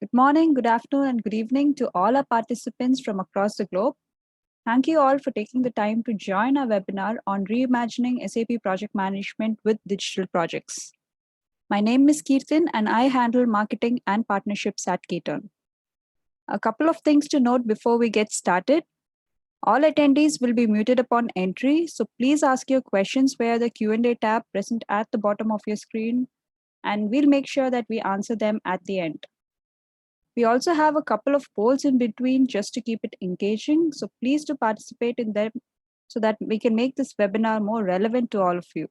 Good morning, good afternoon, and good evening to all our participants from across the globe. Thank you all for taking the time to join our webinar on reimagining SAP project management with digital projects. My name is KTern and I handle marketing and partnerships at KTern. A couple of things to note before we get started. All attendees will be muted upon entry, so please ask your questions via the Q&A tab present at the bottom of your screen, and we'll make sure that we answer them at the end. We also have a couple of polls in between just to keep it engaging, so please do participate in them so that we can make this webinar more relevant to all of you.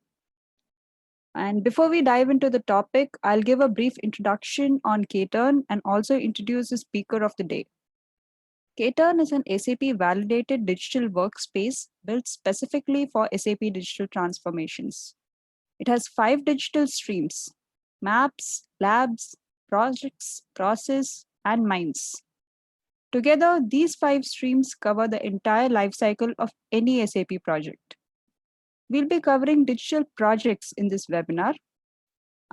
And before we dive into the topic, I'll give a brief introduction on KTern and also introduce the speaker of the day. KTern is an SAP validated digital workspace built specifically for SAP digital transformations. It has 5 digital streams: maps, labs, projects, process, and minds. Together, these 5 streams cover the entire lifecycle of any SAP project. We'll be covering digital projects in this webinar.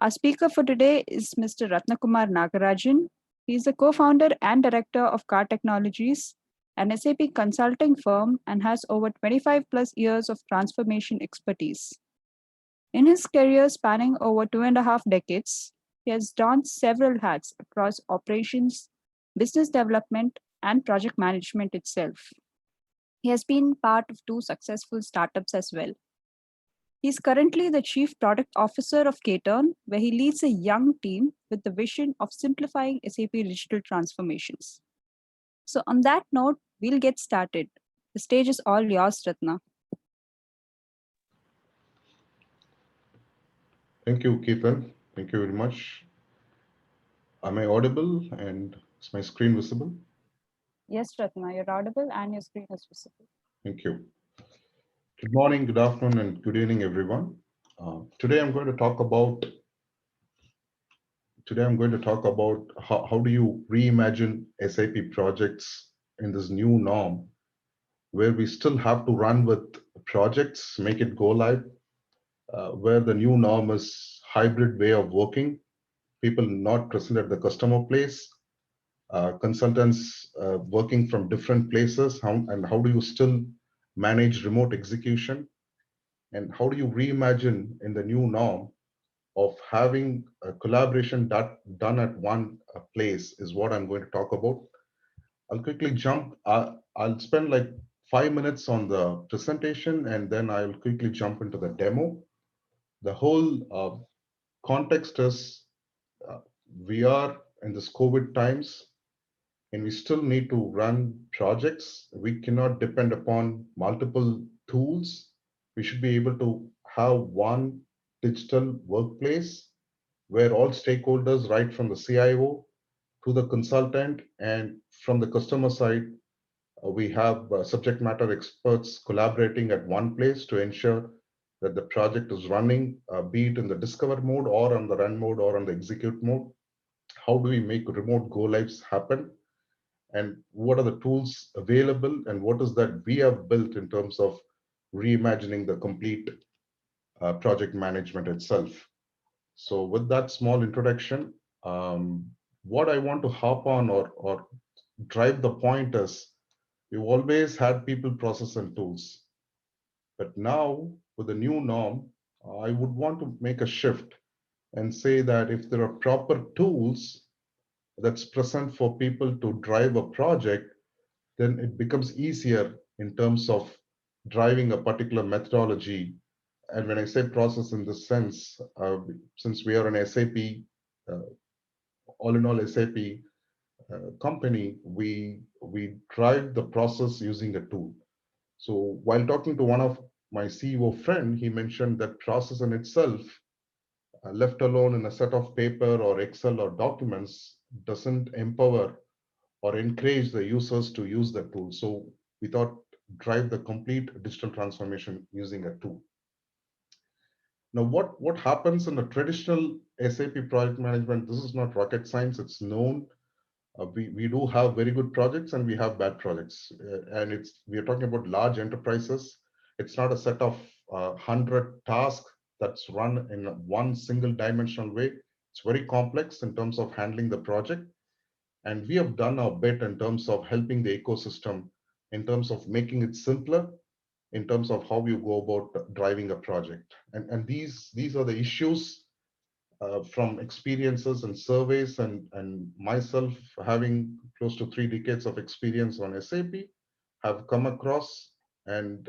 Our speaker for today is Mr. Ratnakumar Nagarajan. He is the co-founder and director of Car Technologies, an SAP consulting firm, and has over 25 plus years of transformation expertise. In his career spanning over 2.5 decades, he has donned several hats across operations, business development, and project management itself. He has been part of 2 successful startups as well. He is currently the Chief Product Officer of KTern, where he leads a young team with the vision of simplifying SAP digital transformations. So on that note, we'll get started. The stage is all yours, Ratna. Thank you, KTern. Thank you very much. Am I audible and is my screen visible? Yes, Ratna, you're audible and your screen is visible. Thank you. Good morning, good afternoon, and good evening, everyone. Today I'm going to talk about how do you reimagine SAP projects in this new norm, where we still have to run with projects, make it go live, where the new norm is hybrid way of working, people not present at the customer place, consultants working from different places, and how do you still manage remote execution, and how do you reimagine in the new norm of having a collaboration done at one place is what I'm going to talk about. I'll quickly jump. I'll spend like 5 minutes on the presentation, and then I'll quickly jump into the demo. The whole context is we are in this COVID times, and we still need to run projects. We cannot depend upon multiple tools. We should be able to have one digital workplace where all stakeholders, right from the CIO to the consultant and from the customer side, we have subject matter experts collaborating at one place to ensure that the project is running, be it in the discover mode or on the run mode or on the execute mode. How do we make remote go lives happen? And what are the tools available, and what is that we have built in terms of reimagining the complete project management itself. So with that small introduction, what I want to hop on or drive the point is we've always had people, process, and tools. But now with the new norm, I would want to make a shift and say that if there are proper tools that's present for people to drive a project, then it becomes easier in terms of driving a particular methodology. And when I say process in this sense, since we are an SAP, all in all SAP company, we drive the process using a tool. So while talking to one of my CEO friend, he mentioned that process in itself, left alone in a set of paper or Excel or documents, doesn't empower or encourage the users to use the tool. So we thought drive the complete digital transformation using a tool. Now, what happens in a traditional SAP project management, this is not rocket science, it's known. We do have very good projects and we have bad projects. And we are talking about large enterprises. It's not a set of 100 tasks that's run in one single dimensional way. It's very complex in terms of handling the project. And we have done our bit in terms of helping the ecosystem, in terms of making it simpler, in terms of how you go about driving a project. And these are the issues from experiences and surveys, and myself having close to 3 decades of experience on SAP have come across, and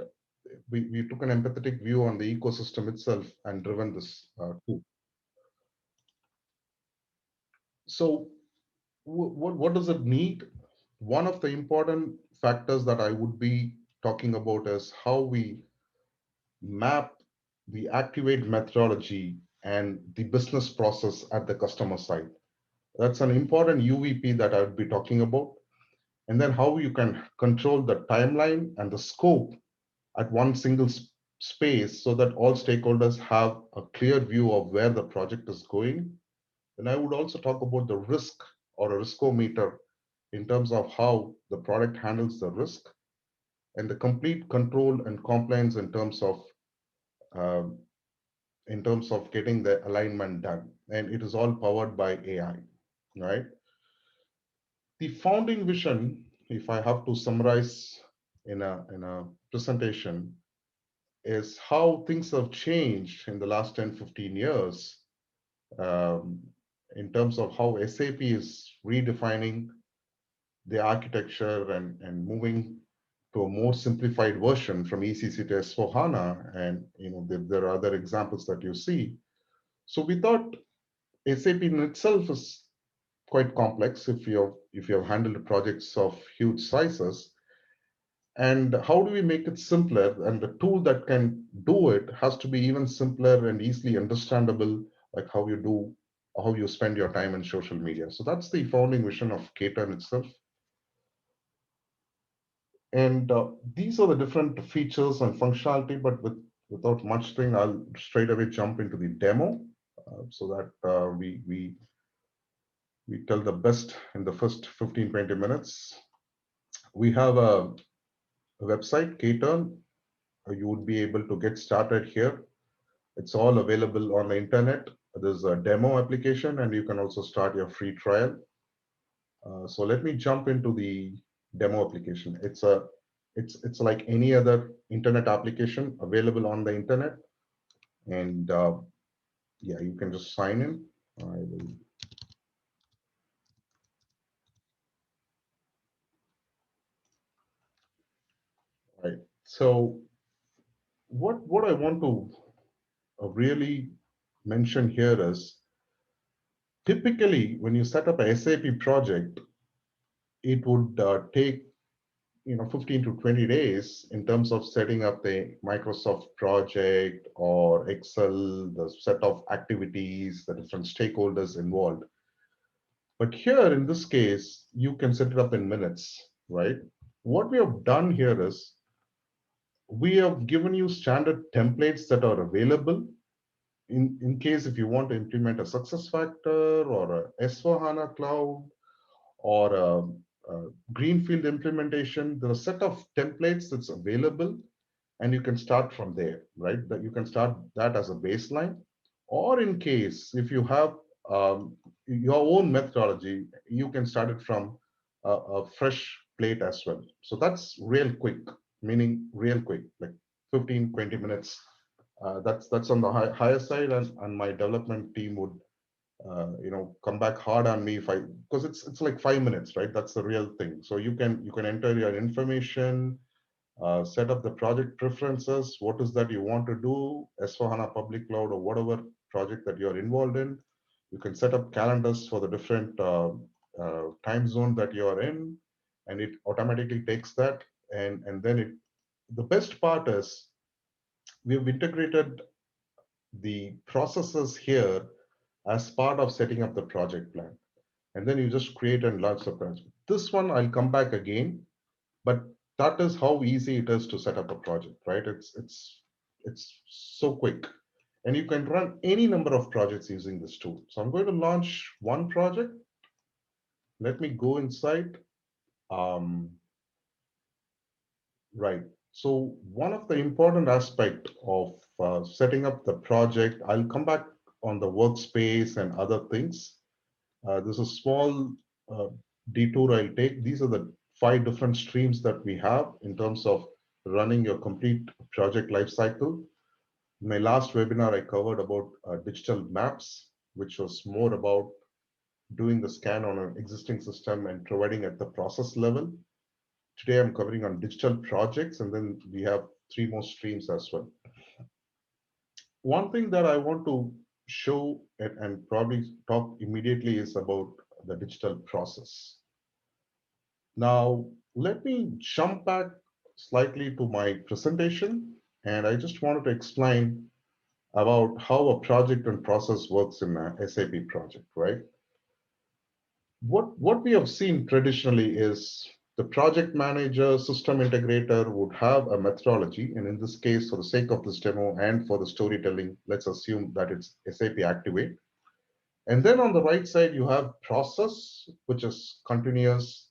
we took an empathetic view on the ecosystem itself and driven this too. So what does it need? One of the important factors that I would be talking about is how we map the activate methodology and the business process at the customer side. That's an important UVP that I would be talking about. And then how you can control the timeline and the scope at one single space so that all stakeholders have a clear view of where the project is going. And I would also talk about the risk or a riskometer in terms of how the product handles the risk and the complete control and compliance um, in terms of getting the alignment done. And it is all powered by AI, right? The founding vision, if I have to summarize in a presentation, is how things have changed in the last 10, 15 years um, in terms of how SAP is redefining the architecture and moving to a more simplified version from ECC to S/4HANA. And there are other examples that you see. So we thought SAP in itself is quite complex if you have handled projects of huge sizes. And how do we make it simpler? And the tool that can do it has to be even simpler and easily understandable, like how you spend your time in social media. So that's the founding vision of KTern itself. And these are the different features and functionality, but without much thing, I'll straight away jump into the demo so that we tell the best in the first 15-20 minutes. We have a website, KTern. You would be able to get started here. It's all available on the internet. There's a demo application, and you can also start your free trial. So let me jump into the demo application. It's like any other internet application available on the internet, and yeah, you can just sign in. I will. Right. So what I want to really mention here is typically when you set up a SAP project, it would take 15 to 20 days in terms of setting up the Microsoft project or Excel, the set of activities, the different stakeholders involved. But here in this case, you can set it up in minutes, right? What we have done here is we have given you standard templates that are available in case if you want to implement a success factor or a S/4HANA cloud or a Greenfield implementation. There are a set of templates that's available, and you can start from there, right? That you can start that as a baseline. Or in case if you have your own methodology, you can start it from a fresh plate as well. So that's real quick, meaning real quick, like 15, 20 minutes. That's on the higher side, and my development team would come back hard on me if I because it's like 5 minutes, right? That's the real thing. So you can enter your information, set up the project preferences. What is that you want to do? S/4HANA public cloud or whatever project that you're involved in. You can set up calendars for the different time zone that you are in, and it automatically takes that. And then the best part is we've integrated the processes here as part of setting up the project plan. And then you just create and launch the project. This one, I'll come back again, but that is how easy it is to set up a project, right? It's so quick. And you can run any number of projects using this tool. So I'm going to launch one project. Let me go inside. Um, right. So one of the important aspect of setting up the project, I'll come back on the workspace and other things. There's a small detour I'll take. These are the 5 different streams that we have in terms of running your complete project lifecycle. In my last webinar, I covered about digital maps, which was more about doing the scan on an existing system and providing at the process level. Today, I'm covering on digital projects, and then we have 3 more streams as well. One thing that I want to show and probably talk immediately is about the digital process. Now, let me jump back slightly to my presentation, and I just wanted to explain about how a project and process works in a SAP project, right? What we have seen traditionally is the project manager, system integrator would have a methodology, and in this case, for the sake of this demo and for the storytelling, let's assume that it's SAP Activate. And then on the right side, you have process, which is continuous,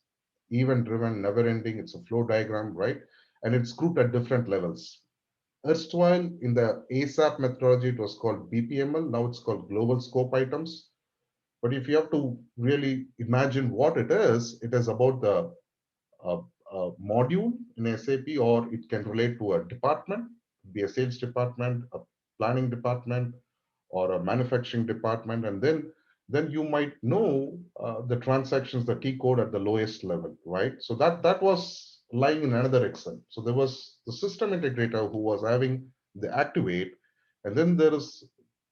event-driven, never-ending. It's a flow diagram, right? And it's grouped at different levels. Erstwhile, in the ASAP methodology, it was called BPML. Now it's called global scope items. But if you have to really imagine what it is about the uh, module in SAP, or it can relate to a department, be a sales department, a planning department, or a manufacturing department, and then you might know the transactions, the T code at the lowest level, right? So that was lying in another Excel. So there was the system integrator who was having the Activate, and then there is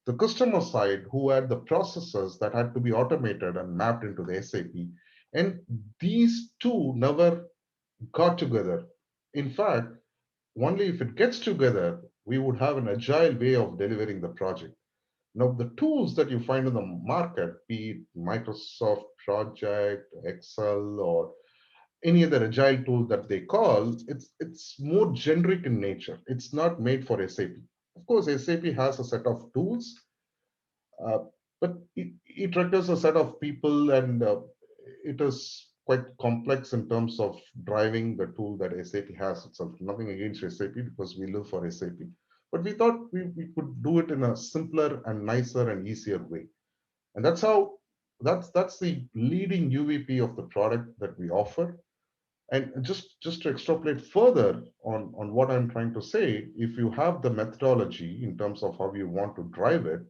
the customer side who had the processes that had to be automated and mapped into the SAP. And these two never got together. In fact, only if it gets together, we would have an agile way of delivering the project. Now, the tools that you find in the market, be it Microsoft Project, Excel, or any other agile tool that they call, it's more generic in nature. It's not made for SAP. Of course, SAP has a set of tools, uh, but it requires a set of people, and it is quite complex in terms of driving the tool that SAP has itself. Nothing against SAP because we live for SAP. But we thought we could do it in a simpler and nicer and easier way. And that's the leading UVP of the product that we offer. And just to extrapolate further on what I'm trying to say, if you have the methodology in terms of how you want to drive it,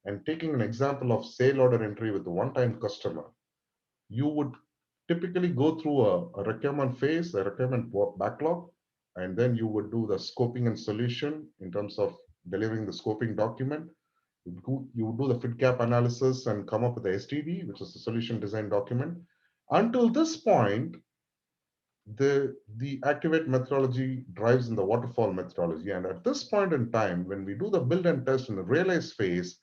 and taking an example of sale order entry with a one-time customer, you would typically go through a requirement phase, a requirement backlog, and then you would do the scoping and solution in terms of delivering the scoping document. You would do the fit gap analysis and come up with the SDD, which is the solution design document. Until this point, the Activate methodology drives in the waterfall methodology. And at this point in time, when we do the build and test in the realize phase,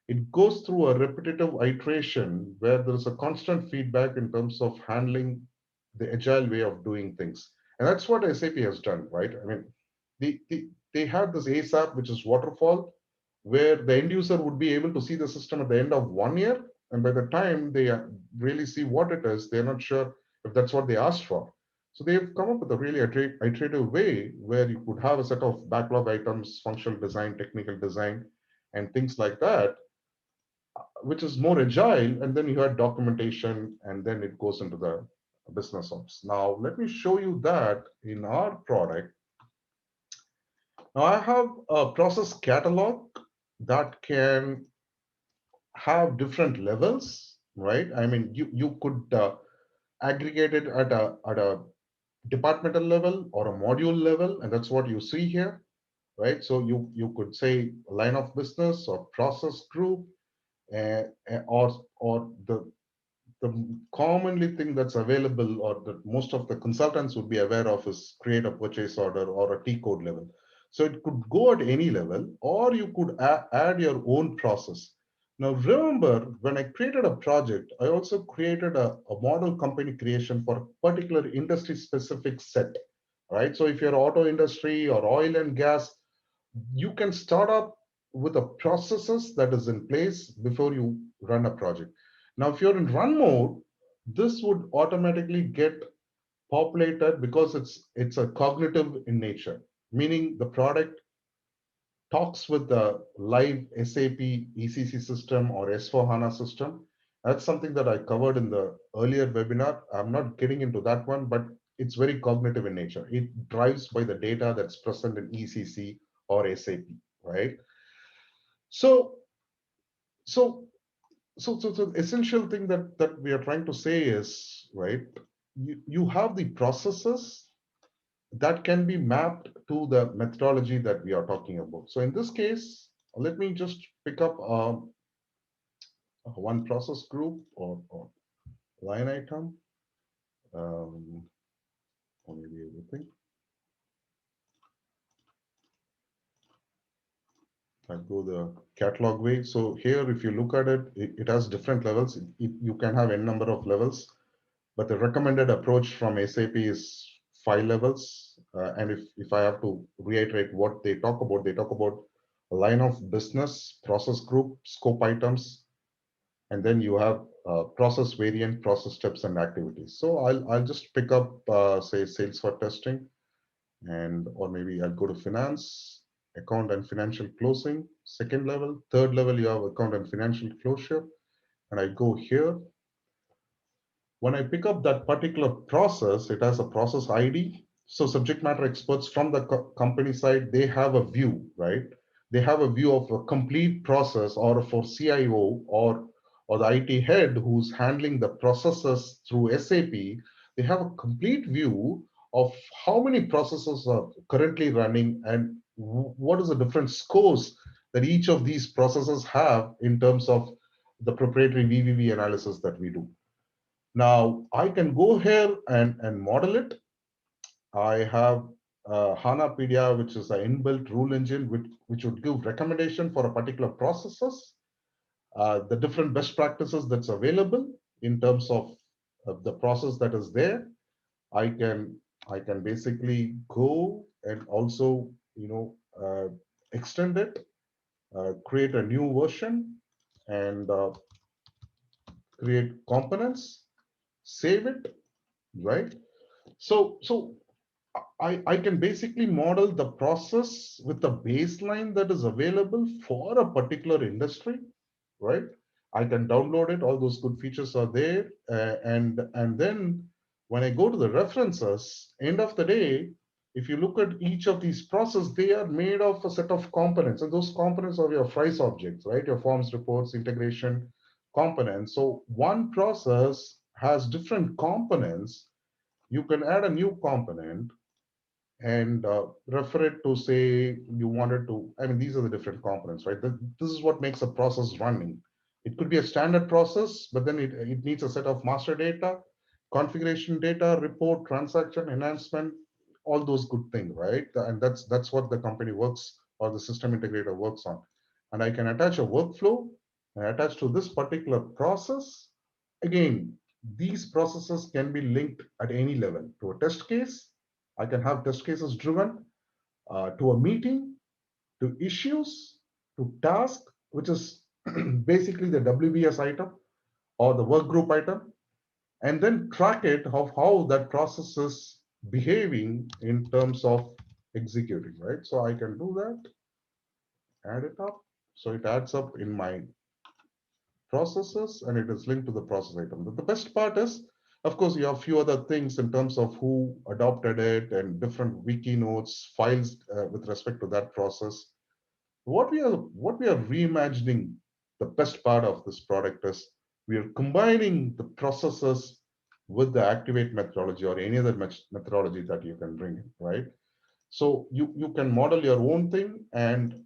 it goes through a repetitive iteration where there is a constant feedback in terms of handling the agile way of doing things. And that's what SAP has done, right? I mean, they had this ASAP, which is waterfall, where the end user would be able to see the system at the end of 1 year. And by the time they really see what it is, they're not sure if that's what they asked for. So they've come up with a really iterative way where you could have a set of backlog items, functional design, technical design, and things like that, which is more agile. And then you had documentation, and then it goes into the business ops. Now, let me show you that in our product. Now, I have a process catalog that can have different levels, right? I mean, you could aggregate it at a departmental level or a module level, and that's what you see here, right? So you could say line of business or process group, or the commonly thing that's available or that most of the consultants would be aware of is create a purchase order or a T code level. So it could go at any level, or you could add your own process. Now, remember, when I created a project, I also created a model company creation for a particular industry specific set, right? So if you're auto industry or oil and gas, you can start up with the processes that is in place before you run a project. Now, if you're in run mode, this would automatically get populated because it's a cognitive in nature, meaning the product talks with the live SAP ECC system or S4HANA system, That's something that I covered in the earlier webinar. I'm not getting into that one, but it's very cognitive in nature. It drives by the data that's present in ECC or SAP, right? So, so, so essential thing that we are trying to say is, right, you have the processes that can be mapped to the methodology that we are talking about. So in this case, let me just pick up one process group or line item, um, or maybe everything. I go the catalog way. So here, if you look at it, it has different levels. You can have n number of levels, but the recommended approach from SAP is 5 levels. And if I have to reiterate what they talk about a line of business, process group, scope items, and then you have process variant, process steps, and activities. So I'll just pick up, say, sales for testing, and or maybe I'll go to finance, account and financial closing, second level. Third level, you have account and financial closure, and I go here. When I pick up that particular process, it has a process ID. So subject matter experts from the company side, they have a view, right? They have a view of a complete process, or for CIO or the IT head who's handling the processes through SAP, they have a complete view of how many processes are currently running and what is the different scores that each of these processes have in terms of the proprietary VVV analysis that we do. Now I can go here and model it. I have HANA-pedia, which is an inbuilt rule engine, which would give recommendation for a particular processes, the different best practices that's available in terms of the process that is there. I can basically go and also, extend it, create a new version, and create components, save it, right? So I can basically model the process with the baseline that is available for a particular industry, right? I can download it. All those good features are there, and then when I go to the references, end of the day, if you look at each of these processes, they are made of a set of components, and those components are your FRICE objects, right? Your forms, reports, integration components. So one process has different components. You can add a new component and refer it to, say, you wanted to, I mean, these are the different components, right? This is what makes a process running. It could be a standard process, but then it needs a set of master data, configuration data, report, transaction, enhancement, all those good things, right? And that's what the company works, or the system integrator works on. And I can attach a workflow and attach to this particular process. Again, these processes can be linked at any level to a test case. I can have test cases driven to a meeting, to issues, to task, which is basically the WBS item or the work group item, and then track it of how that process is behaving in terms of executing, right? So I can do that, add it up. So it adds up in my processes and it is linked to the process item. But the best part is, of course, you have a few other things in terms of who adopted it and different wiki notes, files with respect to that process. What we are reimagining, the best part of this product is we are combining the processes with the activate methodology or any other methodology that you can bring in, right? So you can model your own thing, and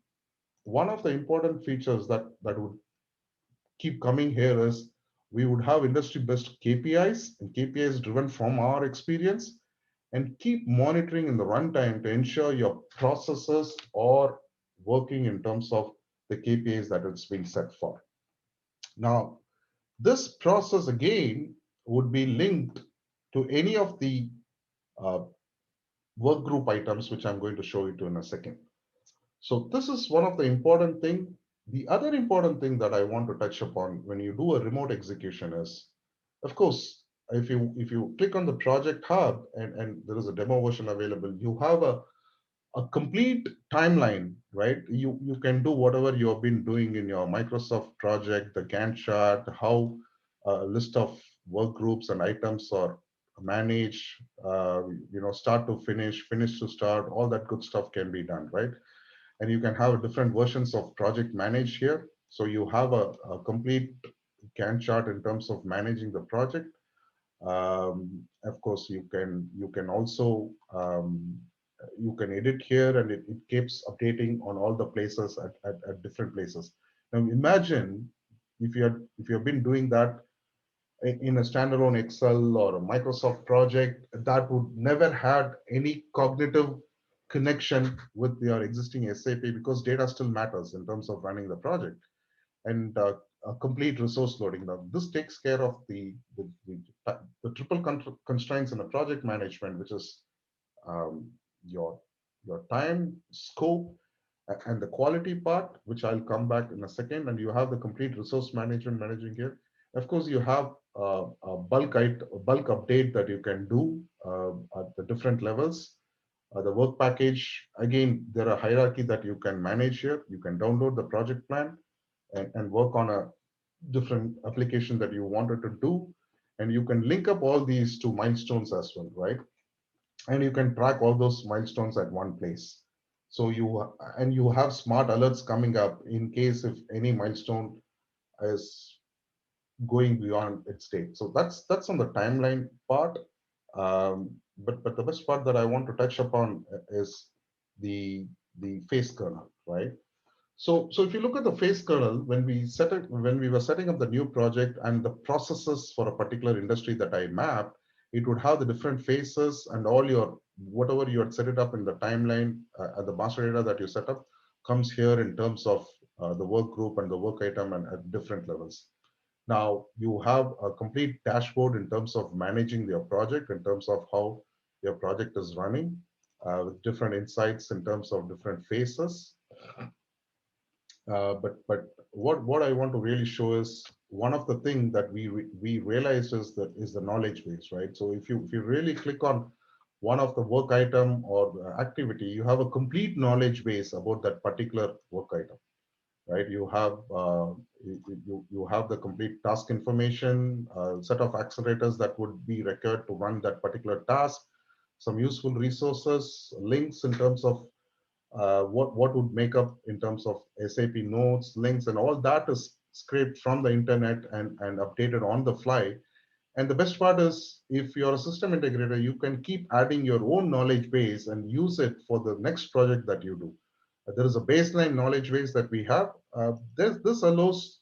one of the important features that would keep coming here is we would have industry best KPIs and KPIs driven from our experience, and keep monitoring in the runtime to ensure your processes are working in terms of the KPIs that it's been set for. Now, this process again would be linked to any of the uh, work group items, which I'm going to show you to in a second. So this is one of the important thing. The other important thing that I want to touch upon when you do a remote execution is, of course, if you click on the project hub and there is a demo version available, you have a complete timeline, right? You can do whatever you have been doing in your Microsoft project, the Gantt chart, how list of work groups and items or manage, start to finish, finish to start, all that good stuff can be done, right? And you can have different versions of project manage here. So you have a complete Gantt chart in terms of managing the project. Of course, you can also you can edit here, and it keeps updating on all the places at different places. Now imagine if you have been doing that in a standalone Excel or a Microsoft project that would never had any cognitive connection with your existing SAP, because data still matters in terms of running the project, and a complete resource loading. Now, this takes care of the triple constraints in the project management, which is um, your time, scope, and the quality part, which I'll come back in a second. And you have the complete resource management managing here. Of course, you have a bulk update that you can do at the different levels. The work package, again, there are hierarchy that you can manage here. You can download the project plan and work on a different application that you wanted to do. And you can link up all these to milestones as well, right? And you can track all those milestones at one place. So you have smart alerts coming up in case if any milestone is going beyond its state. So that's on the timeline part. But the best part that I want to touch upon is the phase kernel, right? So if you look at the phase kernel, when we were setting up the new project and the processes for a particular industry that I mapped, it would have the different phases, and all your whatever you had set it up in the timeline the master data that you set up comes here in terms of the work group and the work item and at different levels. Now you have a complete dashboard in terms of managing your project, in terms of how your project is running, with different insights in terms of different phases. But what I want to really show is one of the things that we realized is the knowledge base, right? So if you really click on one of the work item or the activity, you have a complete knowledge base about that particular work item, right? You have the complete task information, set of accelerators that would be required to run that particular task, some useful resources, links in terms of what would make up in terms of SAP notes, links, and all that is scraped from the internet and updated on the fly. And the best part is, if you're a system integrator, you can keep adding your own knowledge base and use it for the next project that you do. There is a baseline knowledge base that we have. This allows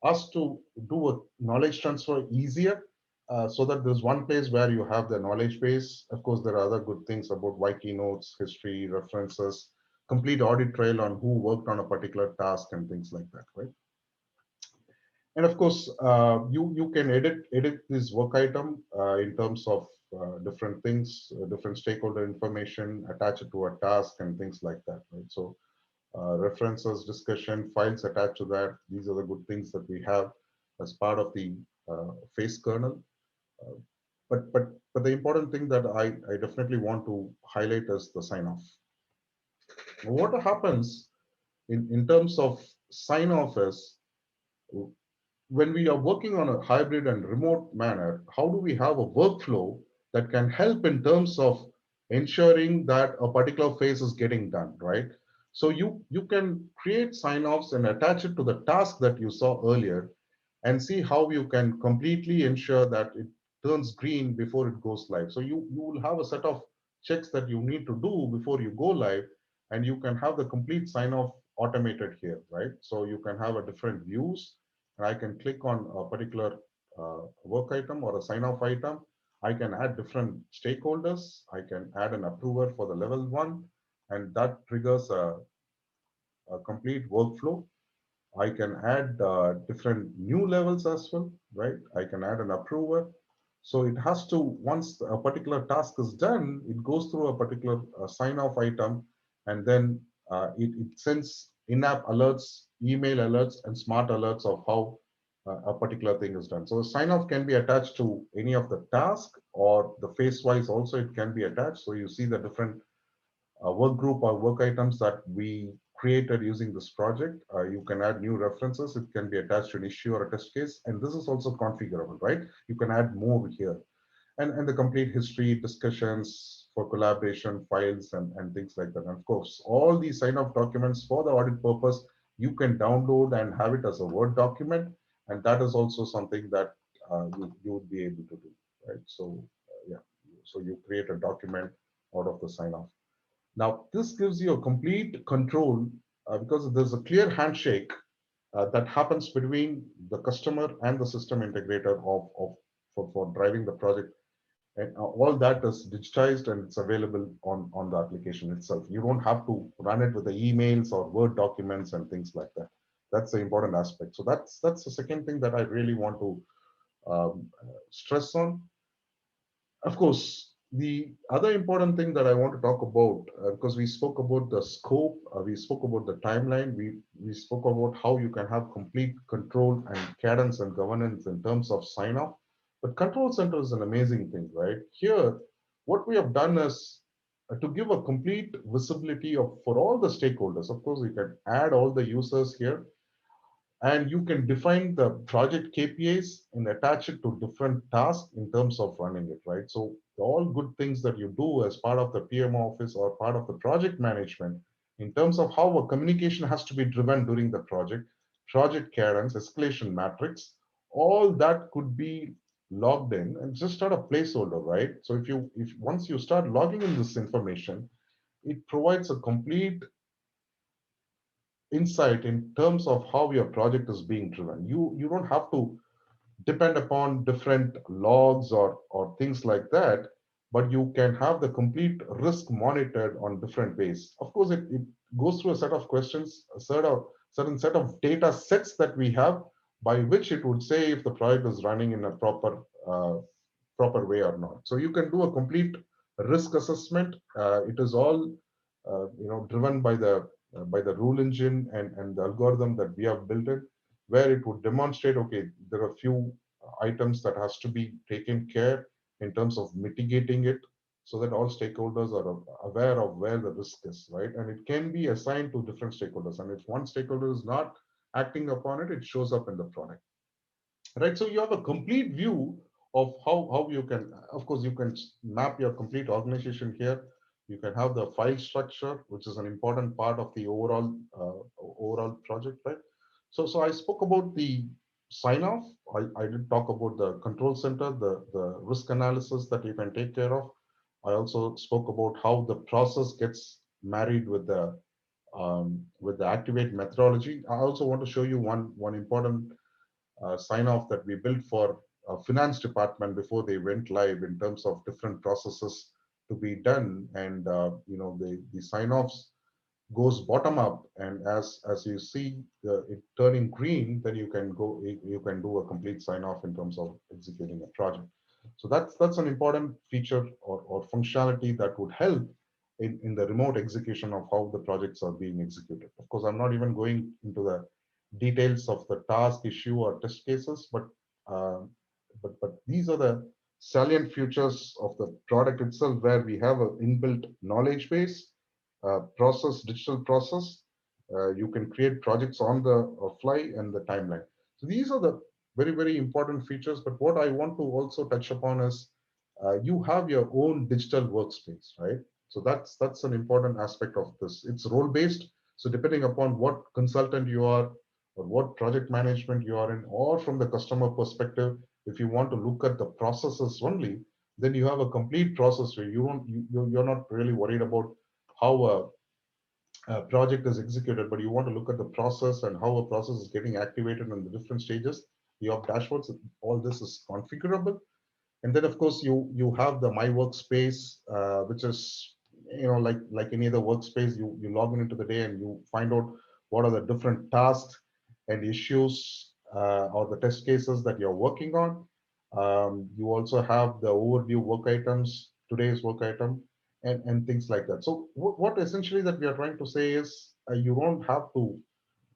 us to do a knowledge transfer easier, so that there's one place where you have the knowledge base. Of course, there are other good things about wiki notes, history, references, complete audit trail on who worked on a particular task and things like that, right? And of course, you can edit this work item in terms of different things, different stakeholder information, attach it to a task and things like that, right? So references, discussion, files attached to that. These are the good things that we have as part of the phase kernel. Uh, but the important thing that I definitely want to highlight is the sign off. What happens in terms of sign off is, when we are working on a hybrid and remote manner, how do we have a workflow that can help in terms of ensuring that a particular phase is getting done, right? So you can create sign-offs and attach it to the task that you saw earlier, and see how you can completely ensure that it turns green before it goes live. So you will have a set of checks that you need to do before you go live, and you can have the complete sign-off automated here, right? So you can have a different views, and I can click on a particular work item or a sign-off item. I can add different stakeholders. I can add an approver for the level one, and that triggers a complete workflow. I can add different new levels as well, right? I can add an approver. So it has to, once a particular task is done, it goes through a particular sign-off item, and then it sends in-app alerts, email alerts, and smart alerts of how a particular thing is done. So sign-off can be attached to any of the task, or the phase-wise also it can be attached. So you see the different work group or work items that we created using this project. You can add new references. It can be attached to an issue or a test case. And this is also configurable, right? You can add more here. And the complete history, discussions for collaboration, files, and things like that. And of course, all these sign-off documents for the audit purpose, you can download and have it as a Word document. And that is also something that you would be able to do, right? So, yeah, so you create a document out of the sign-off. Now, this gives you a complete control because there's a clear handshake that happens between the customer and the system integrator for driving the project. And all that is digitized and it's available on the application itself. You don't have to run it with the emails or Word documents and things like that. That's the important aspect. So that's the second thing that I really want to stress on. Of course, the other important thing that I want to talk about, because we spoke about the scope, we spoke about the timeline, we spoke about how you can have complete control and cadence and governance in terms of sign off. But Control Center is an amazing thing, right? Here, what we have done is to give a complete visibility of for all the stakeholders. Of course, you can add all the users here, and you can define the project KPIs and attach it to different tasks in terms of running it, right? So all good things that you do as part of the PMO office or part of the project management in terms of how a communication has to be driven during the project cadence, escalation matrix, all that could be logged in and just start a placeholder, right? So if once you start logging in this information, it provides a complete insight in terms of how your project is being driven. You don't have to depend upon different logs or things like that, but you can have the complete risk monitored on different ways. Of course, it goes through a set of questions, a certain set of data sets that we have by which it would say if the project is running in a proper way or not. So you can do a complete risk assessment. It is all driven by the rule engine and the algorithm that we have built it, where it would demonstrate, okay, there are a few items that has to be taken care in terms of mitigating it so that all stakeholders are aware of where the risk is, right? And it can be assigned to different stakeholders. And if one stakeholder is not acting upon it, it shows up in the product, right? So you have a complete view of how you can, of course, you can map your complete organization here. You can have the file structure, which is an important part of the overall project, right? So I spoke about the sign off. I did talk about the control center, the risk analysis that you can take care of. I also spoke about how the process gets married with the activate methodology. I also want to show you one important sign off that we built for finance department before they went live in terms of different processes to be done. And the sign offs goes bottom up, and as you see it turning green, then you can do a complete sign off in terms of executing a project. So that's an important feature or functionality that would help in the remote execution of how the projects are being executed. Of course, I'm not even going into the details of the task, issue, or test cases, uh, but these are the salient features of the product itself, where we have an inbuilt knowledge base, digital process. You can create projects on the fly and the timeline. So these are the very, very important features. But what I want to also touch upon is you have your own digital workspace, right? So that's an important aspect of this. It's role based. So depending upon what consultant you are or what project management you are in, or from the customer perspective, if you want to look at the processes only, then you have a complete process where you're not really worried about how a project is executed, but you want to look at the process and how a process is getting activated in the different stages. You have dashboards. All this is configurable. And then of course you have the my workspace, which is like any other workspace. You log in into the day and you find out what are the different tasks and issues or the test cases that you're working on. You also have the overview work items, today's work item, and things like that. So what essentially that we are trying to say is you don't have to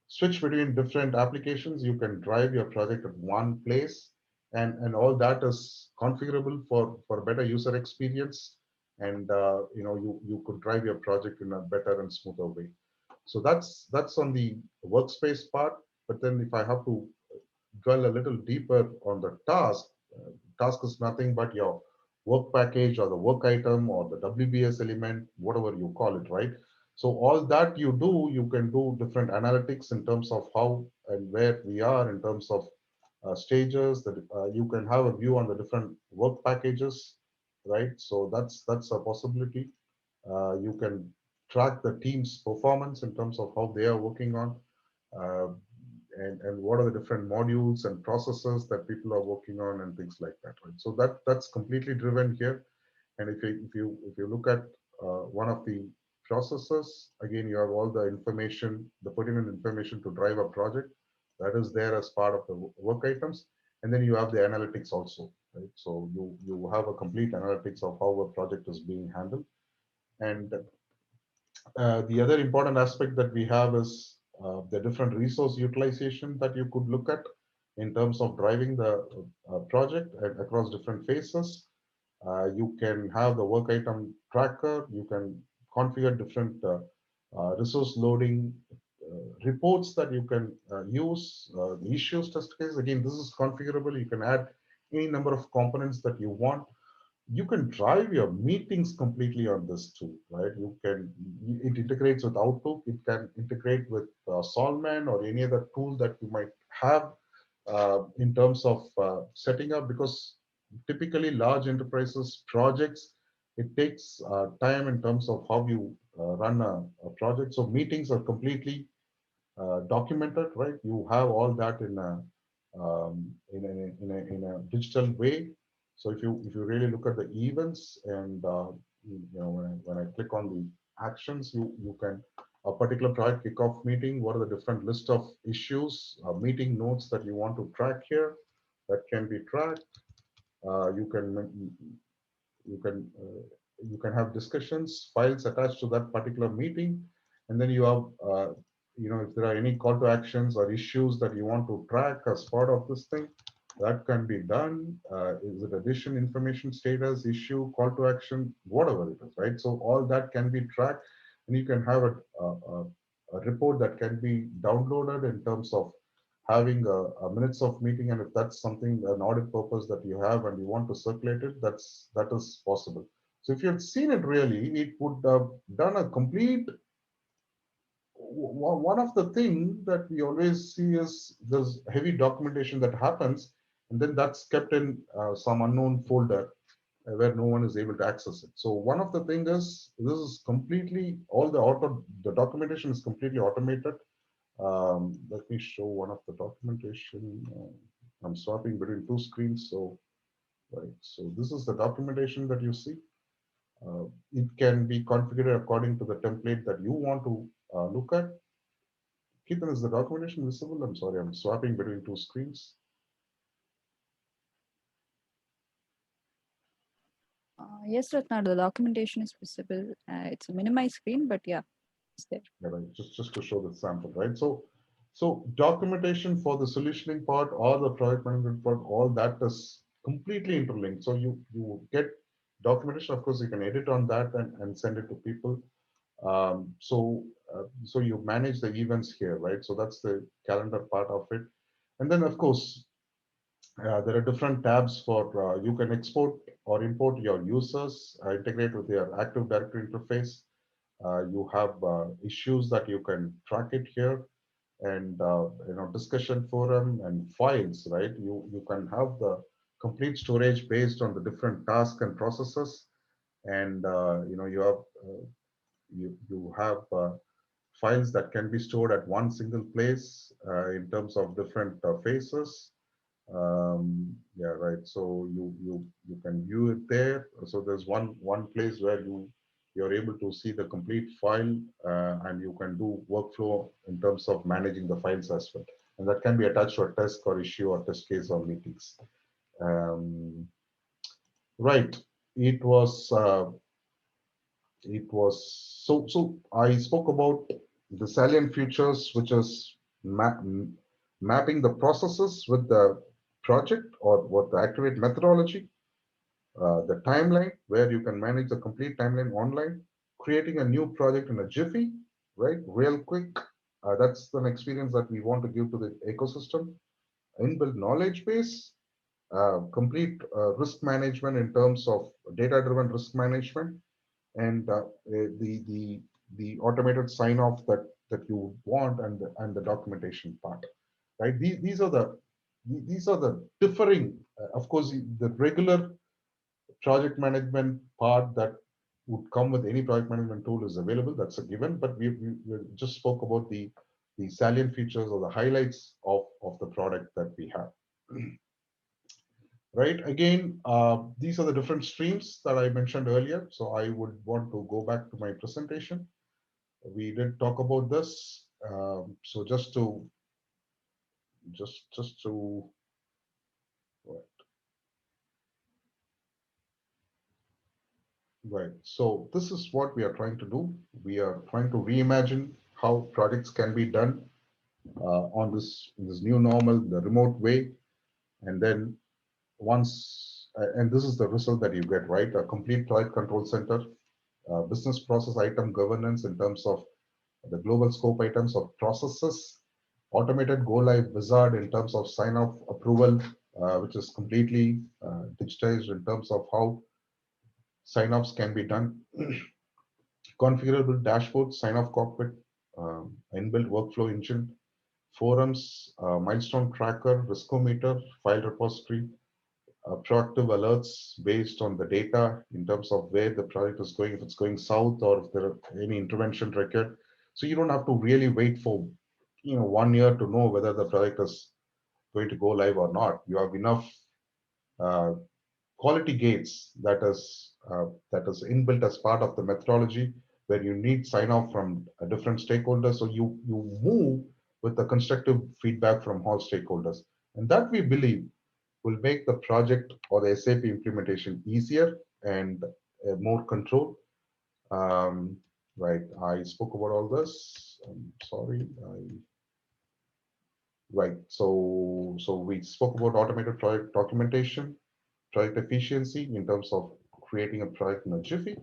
switch between different applications. You can drive your project at one place, and all that is configurable for better user experience. And you could drive your project in a better and smoother way. So that's on the workspace part. But then if I have to dwell a little deeper on the task, task is nothing but your work package or the work item or the WBS element, whatever you call it, right? So all that you do, you can do different analytics in terms of how and where we are in terms of stages. That you can have a view on the different work packages, right? So that's a possibility. You can track the team's performance in terms of how they are working on, uh, and what are the different modules and processes that people are working on and things like that. Right? So that's completely driven here. And if you look at one of the processes, again, you have all the information, the pertinent information to drive a project that is there as part of the work items. And then you have the analytics also, right? So you have a complete analytics of how a project is being handled. And the other important aspect that we have is the different resource utilization that you could look at in terms of driving the project across different phases. You can have the work item tracker. You can configure different resource loading reports that you can use. The issues test case, again, this is configurable. You can add any number of components that you want. You can drive your meetings completely on this too, right? It integrates with Outlook. It can integrate with Solman or any other tool that you might have in terms of setting up, because typically large enterprises projects, it takes time in terms of how you run a project. So meetings are completely documented, right? You have all that in a digital way. So if you really look at the events and when I click on the actions, you can a particular project kickoff meeting. What are the different list of issues, meeting notes that you want to track here that can be tracked? You can you can uh, you can have discussions files attached to that particular meeting, and then you have if there are any call to actions or issues that you want to track as part of this thing, that can be done. Is it addition, information, status, issue, call to action, whatever it is, right? So all that can be tracked, and you can have a report that can be downloaded in terms of having a minutes of meeting. And if that's something, an audit purpose that you have and you want to circulate it, that is possible. So if you had seen it really, it would have done a complete. One of the things that we always see is there's heavy documentation that happens, and then that's kept in some unknown folder where no one is able to access it. So one of the things is this is completely the documentation is completely automated. Let me show one of the documentation. I'm swapping between two screens. So, right. So this is the documentation that you see. It can be configured according to the template that you want to look at. Ketan, is the documentation visible? I'm sorry, I'm swapping between two screens. Yes, Ratna, the documentation is visible. It's a minimized screen, but yeah, it's there. Yeah, right. Just to show the sample, right? So documentation for the solutioning part or the project management part, all that is completely interlinked. So you get documentation. Of course, you can edit on that and send it to people. So you manage the events here, right? So that's the calendar part of it. And then, of course, there are different tabs for you can export or import your users, integrate with your Active Directory interface. You have issues that you can track it here, and discussion forum and files, right? You can have the complete storage based on the different tasks and processes, and you have files that can be stored at one single place in terms of different phases. Yeah, right. So you can view it there. So there's one place where you're able to see the complete file, and you can do workflow in terms of managing the files as well. And that can be attached to a task or issue or test case or meetings. Right. It was so I spoke about the salient features, which is mapping the processes with the project or what the activate methodology, the timeline where you can manage the complete timeline online, creating a new project in a jiffy, right? Real quick. That's an experience that we want to give to the ecosystem. Inbuilt knowledge base, complete risk management in terms of data-driven risk management, and the automated sign-off that you want, and the documentation part, right? These are the differing. Of course, the regular project management part that would come with any project management tool is available. That's a given. But we just spoke about the salient features or the highlights of the product that we have. Right. Again, these are the different streams that I mentioned earlier. So I would want to go back to my presentation. We did talk about this. So just to right. So this is what we are trying to do. We are trying to reimagine how projects can be done on this new normal, the remote way, and then and this is the result that you get, right? A complete project control center, business process item governance in terms of the global scope items of processes, automated go live wizard in terms of sign off approval, which is completely digitized in terms of how sign offs can be done, configurable dashboard, sign off cockpit, inbuilt workflow engine, forums, milestone tracker, riskometer, file repository, proactive alerts based on the data in terms of where the project is going, if it's going south or if there are any intervention required. So you don't have to really wait for 1 year to know whether the project is going to go live or not. You have enough uh, quality gates that is inbuilt as part of the methodology where you need sign off from different stakeholders. So you move with the constructive feedback from all stakeholders, and that we believe will make the project or the SAP implementation easier and more controlled. Right, I spoke about all this. I'm sorry. Right, so we spoke about automated project documentation, project efficiency in terms of creating a project in a jiffy.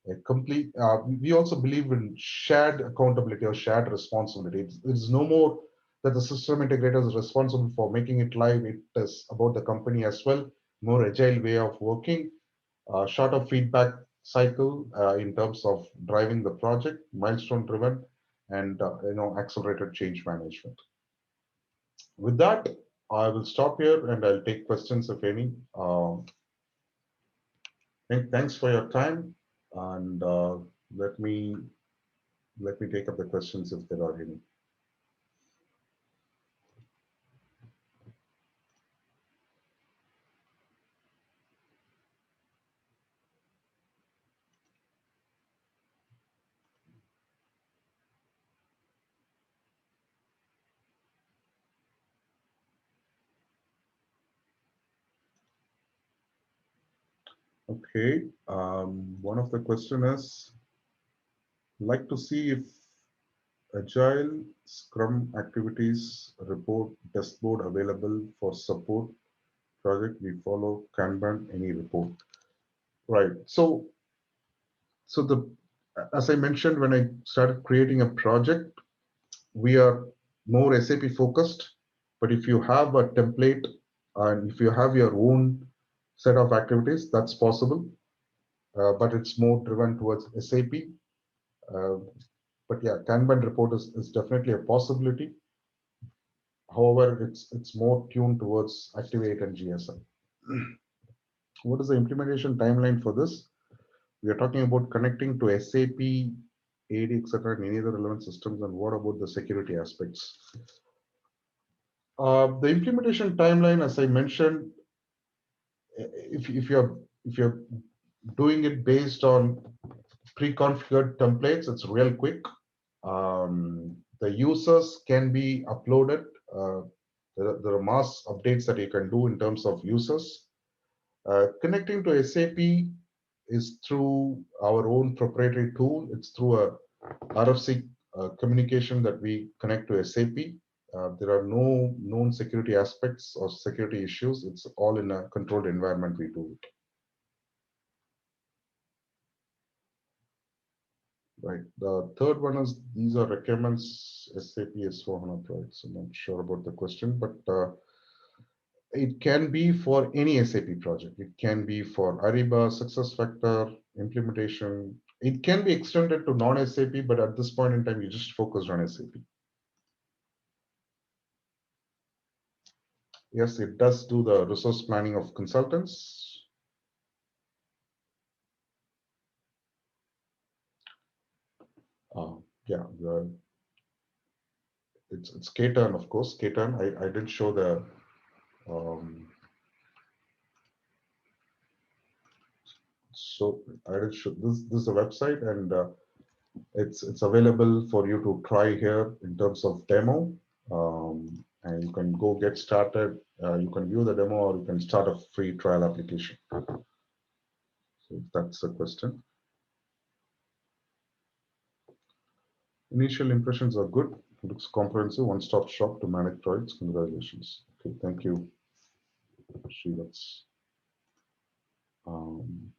A complete. We also believe in shared accountability or shared responsibility. It's no more that the system integrator is responsible for making it live. It is about the company as well. More agile way of working, shorter feedback cycle in terms of driving the project, milestone driven, and accelerated change management. With that, I will stop here and I'll take questions if any. Thanks for your time, and let me take up the questions if there are any. Okay, one of the question is, like to see if Agile Scrum activities report dashboard available for support project. We follow Kanban any report. Right. So the as I mentioned when I started creating a project, we are more SAP focused. But if you have a template and if you have your own set of activities, that's possible. But it's more driven towards SAP. Uh, but yeah, Kanban report is definitely a possibility. However, it's more tuned towards Activate and GSM. What is the implementation timeline for this? We are talking about connecting to SAP, AD, etc., and any other relevant systems. And what about the security aspects? The implementation timeline, as I mentioned, if you're doing it based on pre-configured templates, it's real quick. The users can be uploaded. There are mass updates that you can do in terms of users. Connecting to SAP is through our own proprietary tool. It's through a RFC communication that we connect to SAP. There are no known security aspects or security issues. It's all in a controlled environment we do it. Right. The third one is these are requirements SAP S/4HANA projects. I'm not sure about the question, but it can be for any SAP project. It can be for Ariba, SuccessFactor, implementation. It can be extended to non-SAP, but at this point in time, you just focused on SAP. Yes, it does do the resource planning of consultants. Yeah, it's KTern, of course. KTern. I did show the so I did show this. This is a website, and it's available for you to try here in terms of demo. And you can go get started. You can view the demo, or you can start a free trial application. So that's the question. Initial impressions are good. It looks comprehensive, one-stop shop to manage projects. Congratulations. Okay, thank you, Srivats. Um,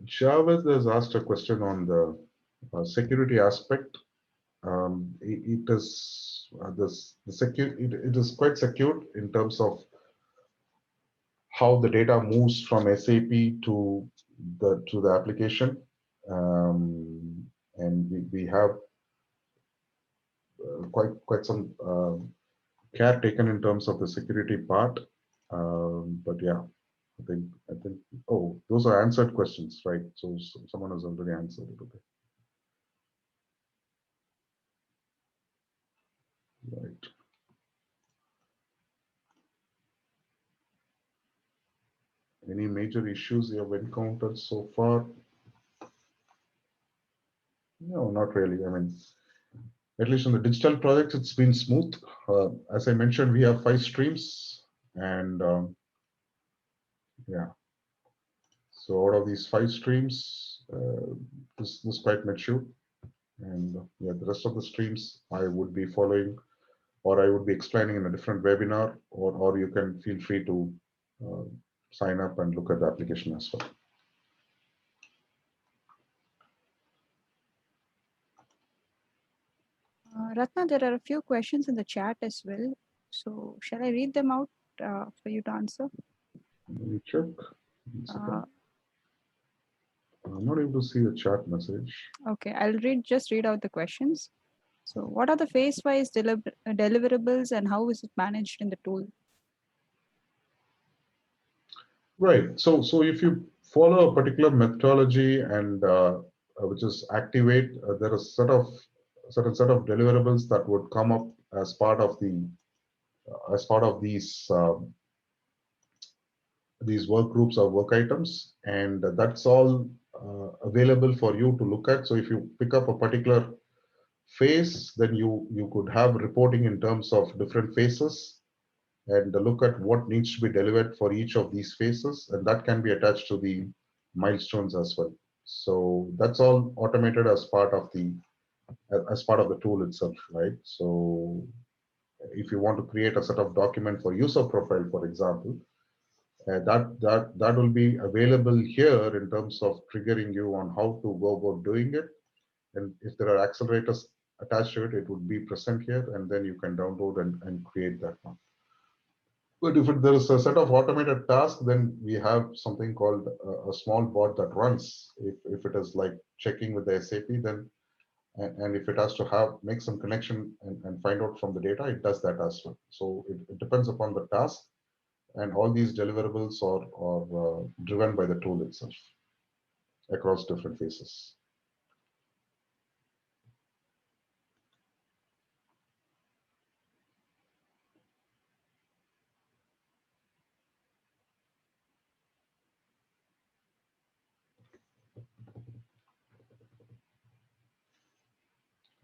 Javed has asked a question on the security aspect. It is the secure. It is quite secure in terms of how the data moves from SAP to the application, and we have quite some care taken in terms of the security part. But yeah, I think. Oh, those are answered questions, right? So someone has already answered it. Okay, right. Any major issues you have encountered so far? No, not really. I mean, at least on the digital projects, it's been smooth. As I mentioned, we have 5 streams, and yeah. So out of these 5 streams, this is quite mature, and yeah, the rest of the streams I would be following, or I would be explaining in a different webinar, or you can feel free to uh, sign up and look at the application as well. Ratna, there are a few questions in the chat as well. So shall I read them out for you to answer? Let me check. I'm not able to see the chat message. Okay, I'll just read out the questions. So what are the phase-wise deliverables and how is it managed in the tool? Right. So if you follow a particular methodology and which is activate, there is certain set of deliverables that would come up as part of these work groups or work items, and that's all available for you to look at. So if you pick up a particular phase, then you could have reporting in terms of different phases and look at what needs to be delivered for each of these phases, and that can be attached to the milestones as well. So that's all automated as part of the tool itself, right? So if you want to create a set of document for user profile, for example, that will be available here in terms of triggering you on how to go about doing it. And if there are accelerators attached to it, it would be present here, and then you can download and create that one. But if there is a set of automated tasks, then we have something called a small bot that runs. If it is like checking with the SAP, then and if it has to make some connection and find out from the data, it does that as well. So it depends upon the task, and all these deliverables are driven by the tool itself across different phases.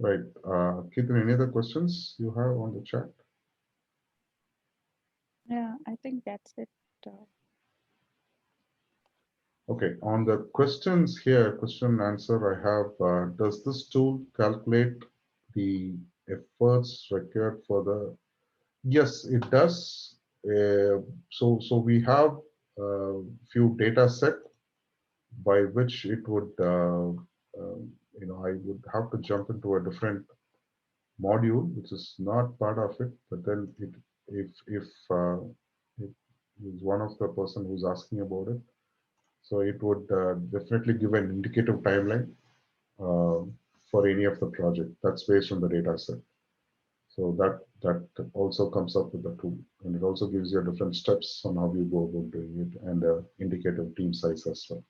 Right. KTern, any other questions you have on the chat? Yeah, I think that's it. Okay, on the questions here, question and answer I have, does this tool calculate the efforts required for the, yes, it does. So we have a few data set by which it would, I would have to jump into a different module, which is not part of it, but then it is one of the person who's asking about it, so it would definitely give an indicative timeline uh, for any of the project. That's based on the data set. So that also comes up with the tool, and it also gives you different steps on how you go about doing it, and indicative team size as well.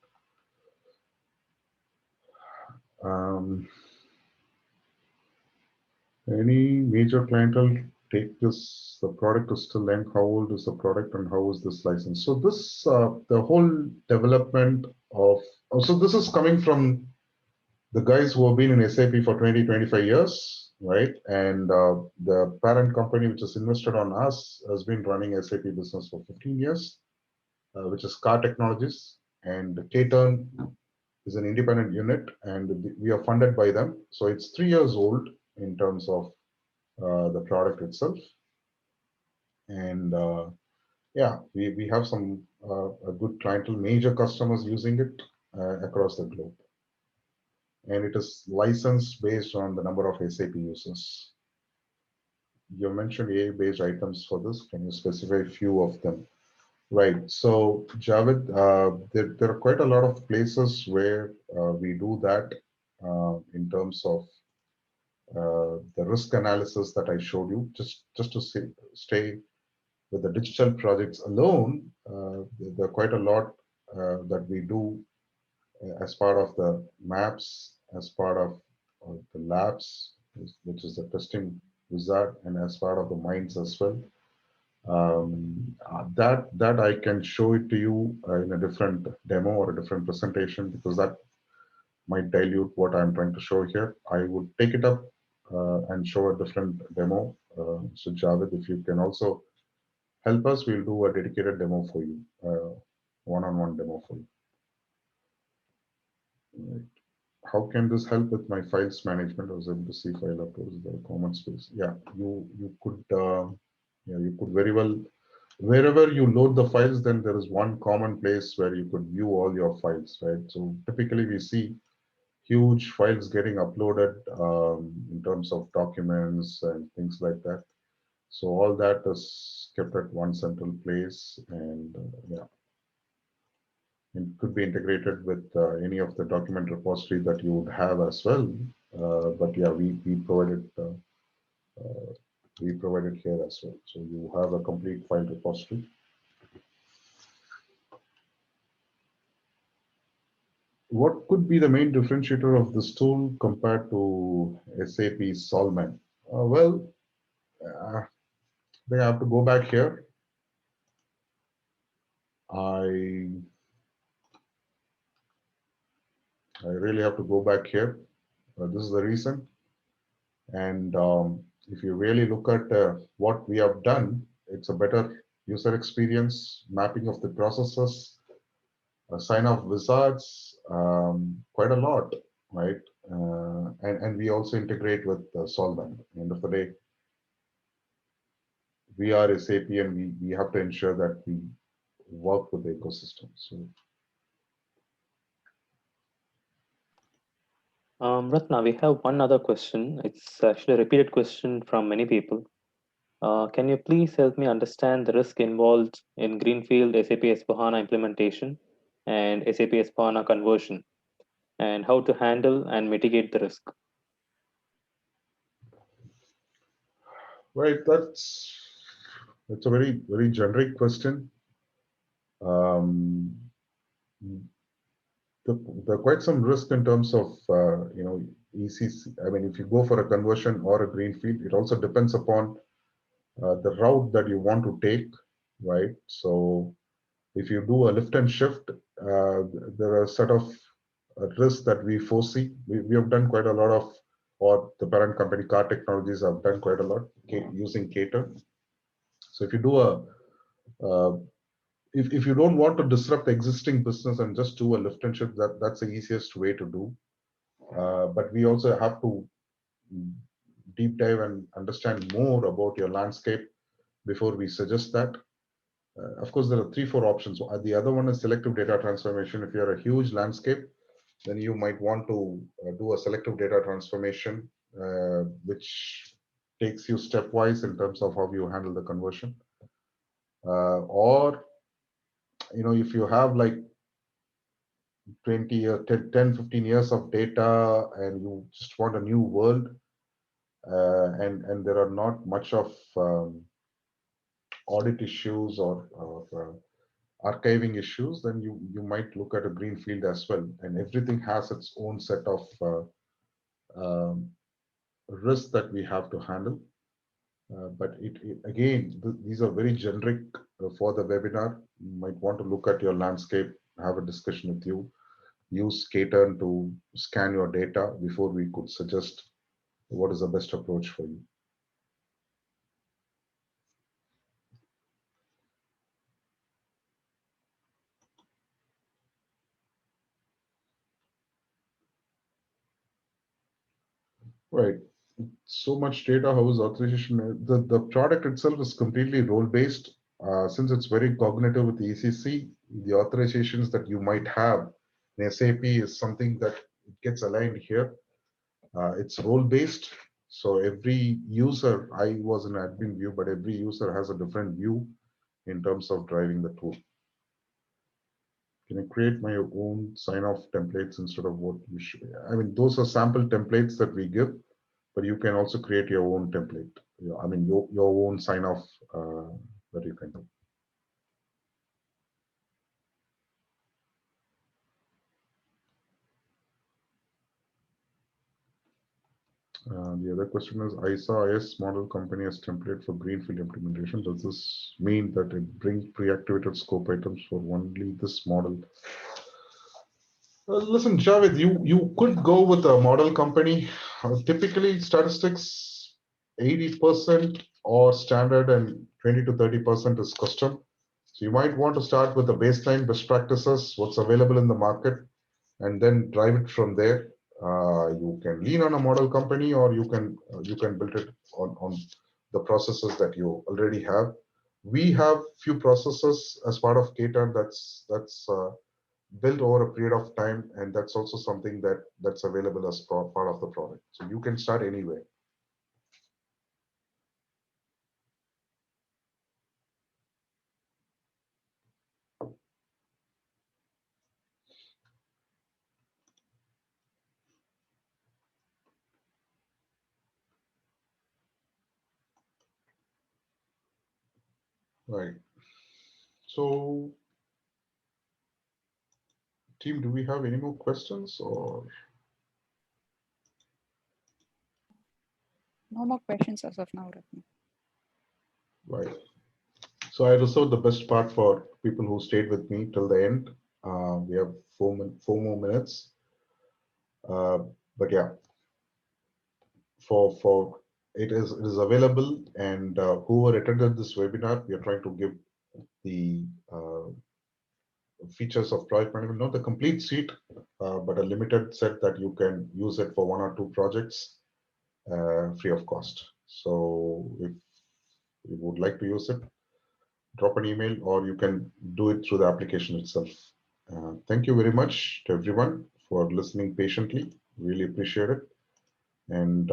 Any major clientele take this, the product is still end, how old is the product and how is this license? So this, the whole development of, so this is coming from the guys who have been in SAP for 20, 25 years, right? And the parent company which has invested on us has been running SAP business for 15 years, which is Car Technologies. And KTern is an independent unit, and we are funded by them. So it's 3 years old in terms of the product itself. And yeah, we have some a good clientele, major customers using it across the globe. And it is licensed based on the number of SAP users. You mentioned AI-based items for this. Can you specify a few of them? Right. So, Javed, there are quite a lot of places where we do that in terms of the risk analysis that I showed you. Just to stay with the digital projects alone, there are quite a lot that we do as part of the maps, as part of the labs, which is the testing wizard, and as part of the minds as well. That I can show it to you in a different demo or a different presentation, because that might dilute what I'm trying to show here. I would take it up and show a different demo. So Javed, if you can also help us, we'll do a dedicated demo for you, one-on-one demo for you. Right. How can this help with my files management? I was able to see file uploads, the common space. Yeah, you could very well, wherever you load the files, then there is one common place where you could view all your files, right? So typically we see huge files getting uploaded in terms of documents and things like that. So all that is kept at one central place, and yeah, it could be integrated with any of the document repository that you would have as well. But yeah, we provide it here as well. So you have a complete file repository. What could be the main differentiator of this tool compared to SAP Solman? Well, they have to go back here. I really have to go back here. This is the reason. And if you really look at what we have done, it's a better user experience, mapping of the processes, sign off wizards, quite a lot, right? And we also integrate with Solvent. At the end of the day, we are SAP, and we have to ensure that we work with the ecosystem. So, Ratna, we have one other question. It's actually a repeated question from many people. Can you please help me understand the risk involved in Greenfield SAP S/4HANA implementation and SAP S/4HANA conversion, and how to handle and mitigate the risk? right, that's a very generic question. There are quite some risk in terms of ECC. I mean, if you go for a conversion or a greenfield, it also depends upon the route that you want to take, right? So if you do a lift and shift, there are a set of risks that we foresee. We have done quite a lot of, or the parent company Car Technologies have done quite a lot using KTern. So if you do if you don't want to disrupt the existing business and just do a lift and shift, that's the easiest way to do. But we also have to deep dive and understand more about your landscape before we suggest that. Of course, there are 3-4 options. The other one is selective data transformation. If you're a huge landscape, then you might want to do a selective data transformation, which takes you stepwise in terms of how you handle the conversion. Or, if you have like 20 or 10, 15 years of data and you just want a new world, and there are not much of audit issues or archiving issues, then you might look at a greenfield as well. And everything has its own set of risks that we have to handle. But again, these are very generic for the webinar. You might want to look at your landscape, have a discussion with you, use KTern to scan your data before we could suggest what is the best approach for you. Right. So much data, how is authorization? The product itself is completely role-based. Since it's very cognitive with the ECC, the authorizations that you might have in SAP is something that gets aligned here. It's role-based. So every user, I was an admin view, but every user has a different view in terms of driving the tool. Can I create my own sign-off templates instead of what you should? I mean, those are sample templates that we give, but you can also create your own template. I mean, your own sign-off that you can do. The other question is, ISA IS model company as template for Greenfield implementation. Does this mean that it brings pre-activated scope items for only this model? Listen, Javed, you could go with a model company. Typically, statistics, 80% or standard and 20 to 30% is custom. So you might want to start with the baseline best practices, what's available in the market, and then drive it from there. You can lean on a model company, or you can build it on the processes that you already have. We have few processes as part of KTern that's built over a period of time, and that's also something that's available as part of the product. So you can start anywhere. Right. So, team, do we have any more questions or? No more questions as of now, Ratna. Right. So I reserved the best part for people who stayed with me till the end. We have four more minutes. But yeah, for it is available, and whoever attended this webinar, we are trying to give the features of project management, not the complete suite, but a limited set that you can use it for 1 or 2 projects free of cost. So if you would like to use it, drop an email, or you can do it through the application itself. Thank you very much to everyone for listening patiently. Really appreciate it. And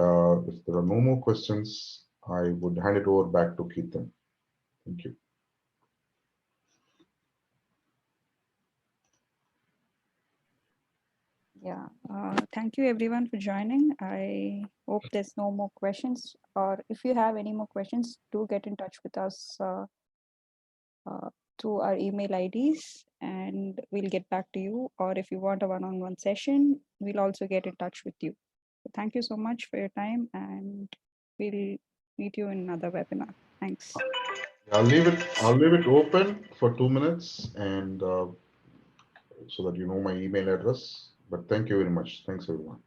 if there are no more questions, I would hand it over back to KTern. Thank you. Yeah, thank you everyone for joining. I hope there's no more questions, or if you have any more questions, do get in touch with us through our email IDs, and we'll get back to you. Or if you want a one-on-one session, we'll also get in touch with you. So thank you so much for your time, and we'll meet you in another webinar. Thanks. I'll leave it open for 2 minutes, and so that you know my email address. But thank you very much. Thanks, everyone.